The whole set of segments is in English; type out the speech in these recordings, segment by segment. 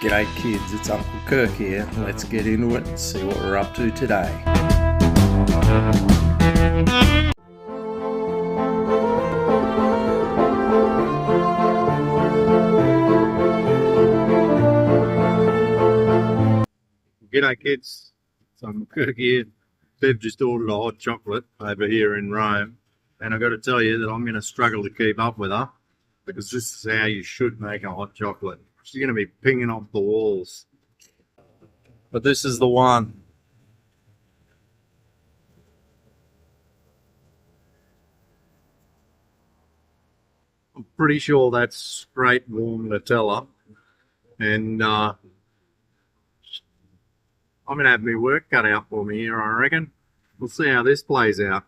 G'day kids, it's Uncle Kirk here. Let's get into it and see what we're up to today. G'day kids, it's Uncle Kirk here. Bev just ordered a hot chocolate over here in Rome, and I've got to tell you that I'm going to struggle to keep up with her because this is how you should make a hot chocolate. She's going to be pinging off the walls. But this is the one. I'm pretty sure that's straight warm Nutella, and I'm going to have my work cut out for me here, I reckon. We'll see how this plays out.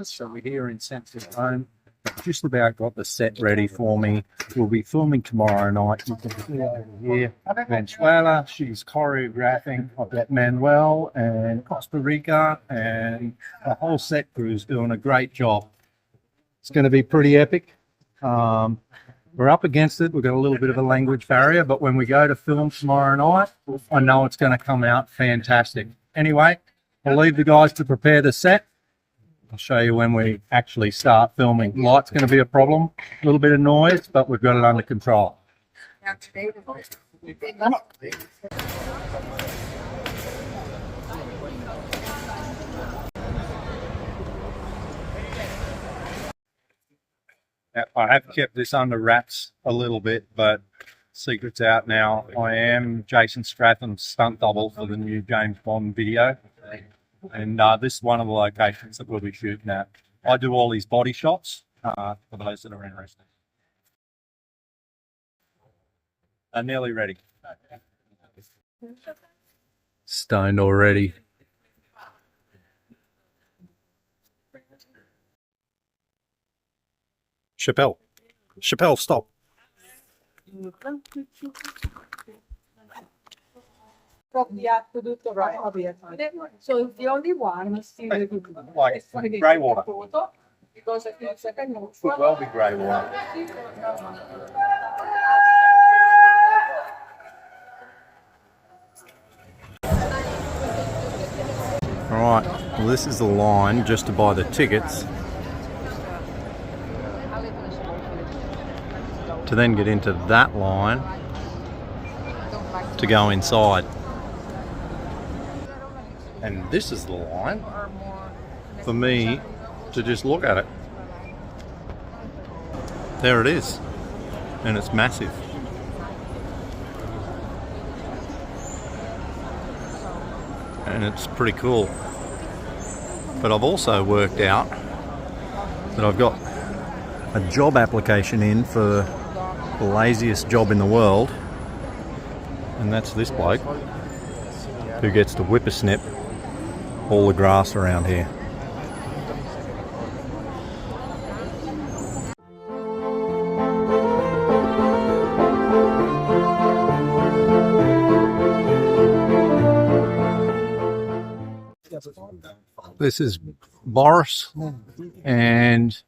So we're here in Central Rome. Just about got the set ready for me. We'll be filming tomorrow night. You can see over here Venezuela, she's choreographing. I've got Manuel and Costa Rica, and the whole set crew is doing a great job. It's going to be pretty epic. We're up against it. We've got a little bit of a language barrier, but when we go to film tomorrow night, I know it's going to come out fantastic. Anyway, I'll leave the guys to prepare the set. I'll show you when we actually start filming. Light's going to be a problem, a little bit of noise, but we've got it under control. I have kept this under wraps a little bit, but secret's out now. I am Jason Stratham's stunt double for the new James Bond video. And this is one of the locations that we'll be shooting at. I do all these body shots for those that are interested. I'm nearly ready. Stoned already. Chappelle, stop. Probably have to do the right obviously. So if the only one is still Like grey water. Because I think second Could well be grey water. Alright, well this is the line just to buy the tickets to then get into that line to go inside. And this is the line for me to just look at it. There it is, and it's massive. And it's pretty cool. But I've also worked out that I've got a job application in for the laziest job in the world, and that's this bloke who gets to whippersnip all the grass around here. This is Boris, and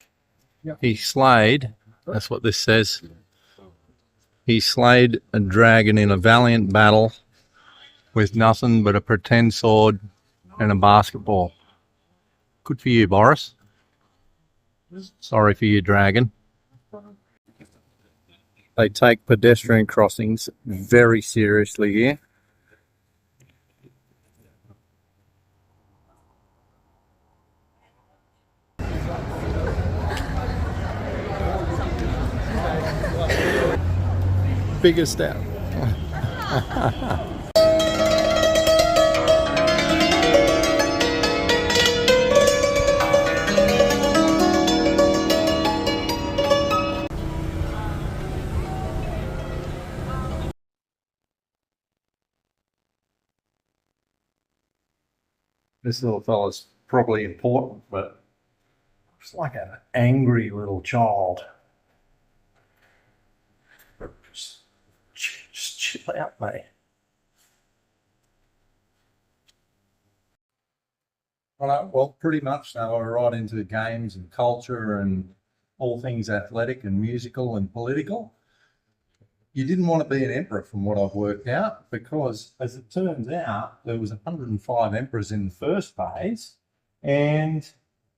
he slayed. That's what this says. He slayed a dragon in a valiant battle with nothing but a pretend sword and a basketball. Good for you, Boris. Sorry for you, dragon. They take pedestrian crossings very seriously here. Biggest out. This little fella's probably important, but it's like an angry little child. Just chill out, mate. Right, well, pretty much now we're right into games and culture and all things athletic and musical and political. You didn't want to be an emperor from what I've worked out, because as it turns out, there was 105 emperors in the first phase and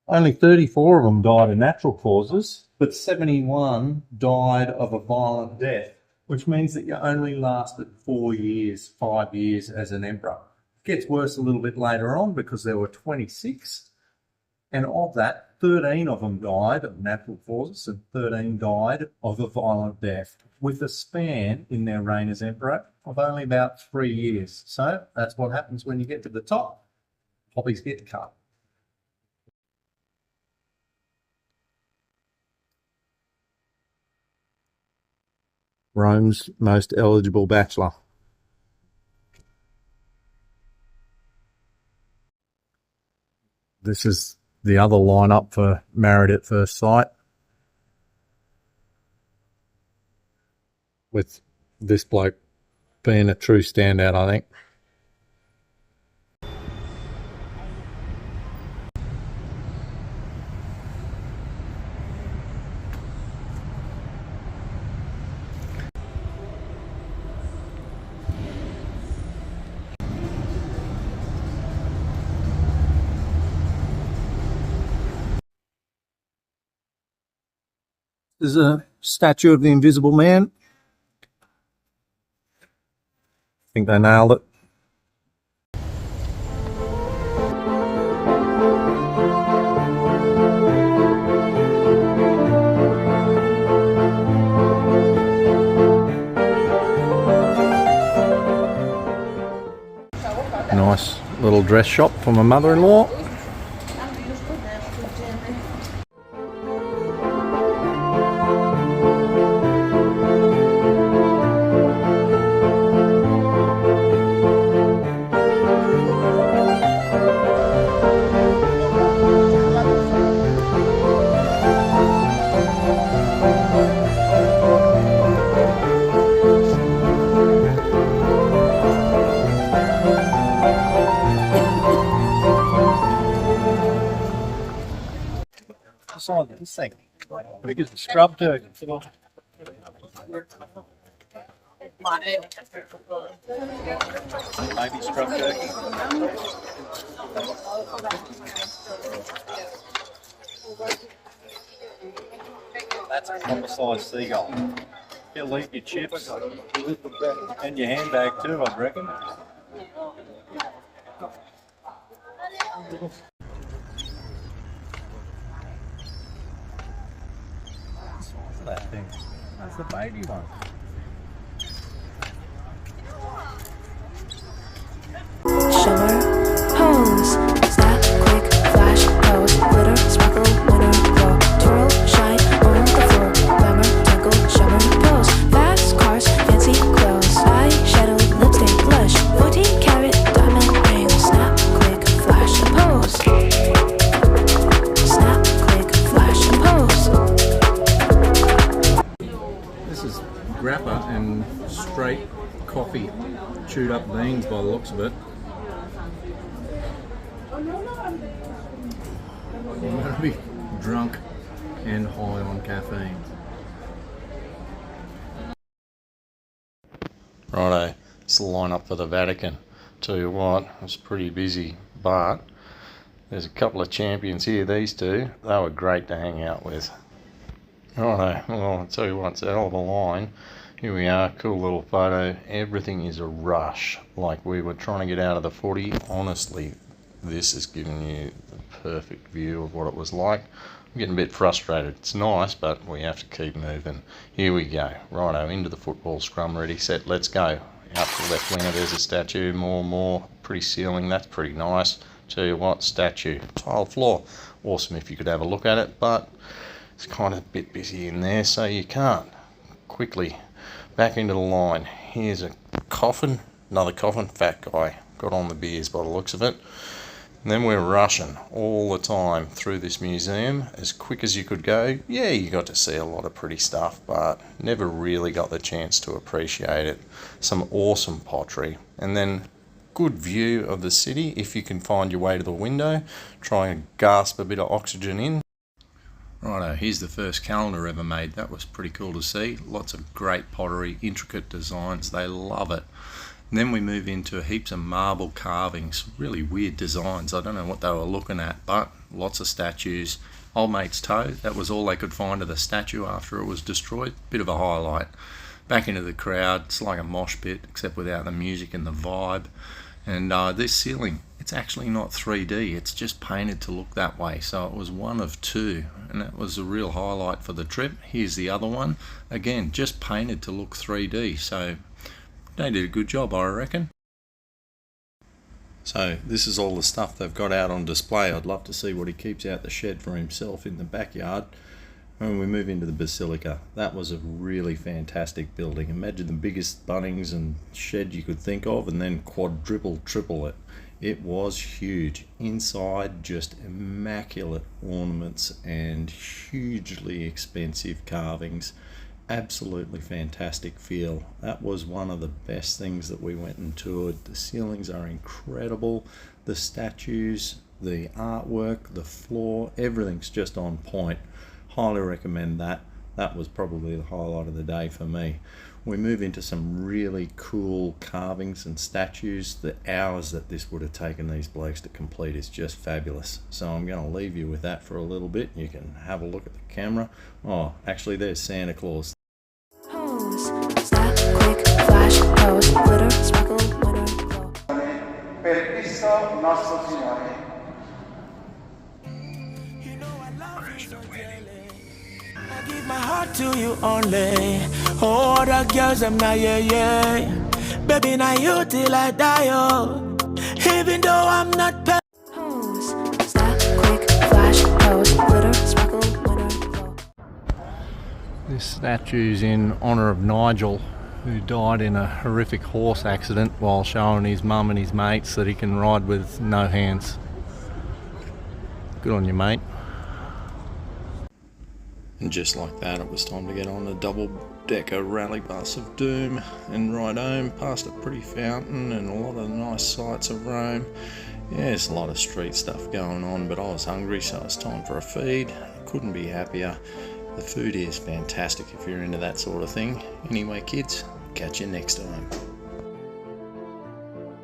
only 34 of them died of natural causes, but 71 died of a violent death, which means that you only lasted 4 years, 5 years as an emperor. It gets worse a little bit later on because there were 26, and of that, 13 of them died of natural causes and 13 died of a violent death, with a span in their reign as emperor of only about 3 years. So that's what happens when you get to the top. Poppies get cut. Rome's most eligible bachelor. This is the other lineup for Married at First Sight, with this bloke being a true standout, I think. There's a statue of the Invisible Man. I think they nailed it. Nice little dress shop for my mother-in-law. On this thing because the scrub turkey. Maybe scrub turkey. That's a proper size seagull. You'll eat your chips and your handbag too, I reckon. That thing. That's the baby one. Shimmer, pose, snap, quick, flash, pose, glitter, sparkle, winter, glow, twirl, shine, on the floor, glamour, twinkle, shimmer, pose, fast cars, fancy clothes, eyeshadow, lipstick, blush, 14 karat diamond ring, snap, quick, flash, and pose. Snap, quick, flash, and pose. This is grappa and straight coffee, chewed up beans by the looks of it. I'm going to be drunk and high on caffeine. Righto, it's the lineup for the Vatican. Tell you what, it's pretty busy, but there's a couple of champions here, these two. They were great to hang out with. Righto, well, I'll tell you what, it's a hell of a line. Here we are, cool little photo. Everything is a rush, like we were trying to get out of the footy. Honestly, this is giving you the perfect view of what it was like. I'm getting a bit frustrated. It's nice, but we have to keep moving. Here we go. Righto, into the football scrum, ready, set, let's go. Out to the left winger, there's a statue, more. Pretty ceiling, that's pretty nice. Tell you what, statue, tile floor. Awesome if you could have a look at it, but it's kind of a bit busy in there, so you can't. Quickly, back into the line. Here's a coffin, another coffin, fat guy. Got on the beers by the looks of it. And then we're rushing all the time through this museum as quick as you could go. Yeah, you got to see a lot of pretty stuff, but never really got the chance to appreciate it. Some awesome pottery, and then good view of the city if you can find your way to the window. Try and gasp a bit of oxygen in. Righto, here's the first calendar ever made. That was pretty cool to see. Lots of great pottery, intricate designs. They love it. And then we move into heaps of marble carvings, really weird designs. I don't know what they were looking at, but lots of statues. Old mate's toe, that was all they could find of the statue after it was destroyed. Bit of a highlight. Back into the crowd, it's like a mosh pit, except without the music and the vibe. And this ceiling, it's actually not 3D, it's just painted to look that way. So it was one of two, and that was a real highlight for the trip. Here's the other one. Again, just painted to look 3D, so they did a good job, I reckon. So this is all the stuff they've got out on display. I'd love to see what he keeps out the shed for himself in the backyard. When we move into the Basilica, that was a really fantastic building. Imagine the biggest Bunnings and shed you could think of, and then triple it. It was huge. Inside, just immaculate ornaments and hugely expensive carvings. Absolutely fantastic feel. That was one of the best things that we went and toured. The ceilings are incredible. The statues, the artwork, the floor, everything's just on point. Highly recommend that. That was probably the highlight of the day for me. We move into some really cool carvings and statues. The hours that this would have taken these blokes to complete is just fabulous. So I'm going to leave you with that for a little bit. You can have a look at the camera. Oh, actually there's Santa Claus. Pose, snap, quick, flash, pose, glitter, sparkle, winter, glow. Per Cristo nostro Signore. I give my heart to you only. Oh, the girls, I'm not, yeah. Baby, now you till I die, oh. Even though I'm not Pose, snap, quick, flash, pose, glitter, sparkle, winter, glow. This statue's in honour of Nigel, who died in a horrific horse accident while showing his mum and his mates that he can ride with no hands. Good on you, mate. And just like that, it was time to get on a double-decker rally bus of doom and ride home past a pretty fountain and a lot of nice sights of Rome. Yeah, there's a lot of street stuff going on, but I was hungry, so it's time for a feed. Couldn't be happier. The food is fantastic if you're into that sort of thing. Anyway, kids, catch you next time.